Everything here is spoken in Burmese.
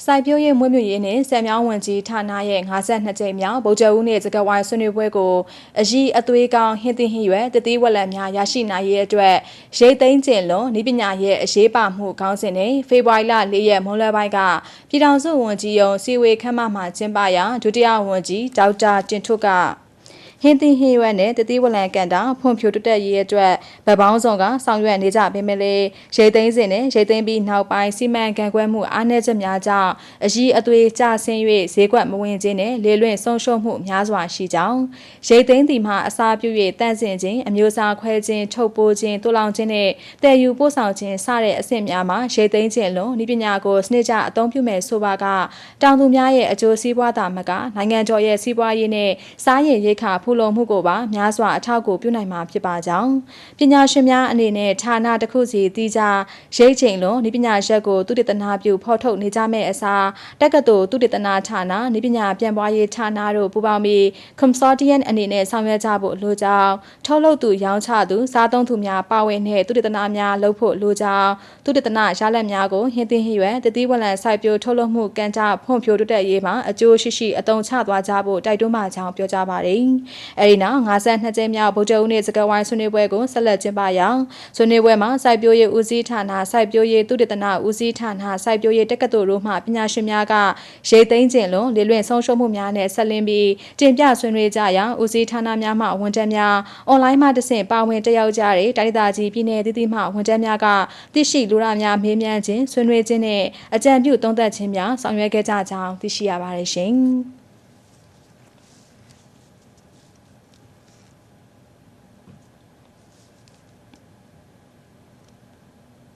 စိုက်ပျိုးရေးမွေးမြူရေးနဲ့ဆယ်မြောင်းဝန်ကြီးဌာနရဲ့52ကြိမ်မြောက်ဗုဒ္ဓဦးနေ့စကားဝိုင်းဆွေးနွေးပွဲကိုအရေးအသွေးကောင်းဟင်းသီးဟင်းရွက်တတိဝလက်များရရှိနိုင်ရေးအတွက်ရိတ်သိမ်းကျင်လွန်ဤပညာရဲ့အရေးပါမှုခေါင်းစဉ်နဲ့ဖေဖော်ဝါရီလ4ရက်မွန်းလွဲပိုင်းကပြည်ထောင်စုဝန်ကြီးရုံးစီဝေခမ်းမမှာကျင်းပရာဒုတိယဝန်ကြီးဒေါက်တာတင်ထွတ်ကဟင်းသီးဟင်းရွက်နဲ့တတိဝလံကန်တာဖွံ့ဖြိုးတိုးတက်ရေးအတွက်ဗပောင်းဆောင်ကဆောင်ရွက်နေကြပေမဲ့လည်းရိတ်သိမ်းစဉ်နဲ့ရိတ်သိမ်းပြီးနောက်ပိုင်းစီမံခန့်ခွဲမှုအားနည်းချက်များကြောင့်အရေးအသွေးကျဆင်း၍ဈေးကွက်မဝင်ခြင်းနဲ့လေလွင့်ဆုံးရှုံးမှုများစွာရှိကြောင်းရိတ်သိမ်းသည်မှာအစာပြု၍တန့်စင်ခြင်းအမျိုးအစားခွဲခြင်းထုတ်ပိုးခြင်းတူလောင်ခြင်းနဲ့တည်ယူပို့ဆောင်ခြင်းစတဲ့အဆင့်များမှာရိတ်သိမ်းခြင်းလွန်ဤပညာကိုစနစ်ကျအသုံးပြုမယ်ဆိုပါကတောင်သူများရဲ့အကျိုးစီးပွားသာမကနိုင်ငံတော်ရဲ့စီးပွားရေးနဲ့စားရည်ရိက္ခာဖူလုံမှုကိုပါများစွာအထောက်အကူပြုနိုင်မှာဖြစ်ပါကြောင်းပညာရှင်များအနေနဲ့ဌာနတစ်ခုစီတည်ကြရိတ်ချိန်လွန်ဤပညာရက်ကိုသုတေသနပြုဖော်ထုတ်နေကြမယ့်အစားတက္ကသိုလ်သုတေသနဌာနဤပညာပြန်ပွားရေးဌာနတို့ပူးပေါင်းပြီး Consortium အနေနဲ့ဆောင်ရွက်ကြဖို့လိုကြောင်းထုတ်လုပ်သူရောင်းချသူစားသုံးသူများပါဝင်တဲ့သုတေသနများလုပ်ဖို့လိုကြောင်းသုတေသနရလဒ်များကိုဟင်းသီးဟင်းရွက်တတိဝလံစိုက်ပျိုးထုတ်လုပ်မှုကံကြဖွံ့ဖြိုးတိုးတက်ရေးမှာအကျိုးရှိရှိအသုံးချသွားကြဖို့တိုက်တွန်းပါကြောင်းပြောကြားပါတယ်။အဲဒီနောက်52ကျင်းမြောက်ဗုဒ္ဓဦးနေ့စကားဝိုင်းဆွေးနွေးပွဲကိုဆက်လက်ကျင်းပရာဆွေးနွေးပွဲမှာစိုက်ပျိုးရေးဦးစီးဌာနစိုက်ပျိုးရေးသုတေသနဦးစီးဌာနစိုက်ပျိုးရေးတက္ကသိုလ်တို့မှပညာရှင်များကရိတ်သိမ်းခြင်းလွန်လေလွင့်ဆုံးရှုံးမှုများနဲ့ဆက်လင်းပြီးတင်ပြဆွေးနွေးကြရာဦးစီးဌာနများမှဝန်ထမ်းများအွန်လိုင်းမှတဆင့်ပါဝင်တက်ရောက်ကြတဲ့တိုင်းဒေသကြီးပြည်နယ်တည်တည်မှဝန်ထမ်းများကသိရှိလိုရာများမေးမြန်းခြင်းဆွေးနွေးခြင်းနဲ့အကြံပြုသုံးသပ်ခြင်းများဆောင်ရွက်ခဲ့ကြကြောင်းသိရှိရပါတယ်ရှင်။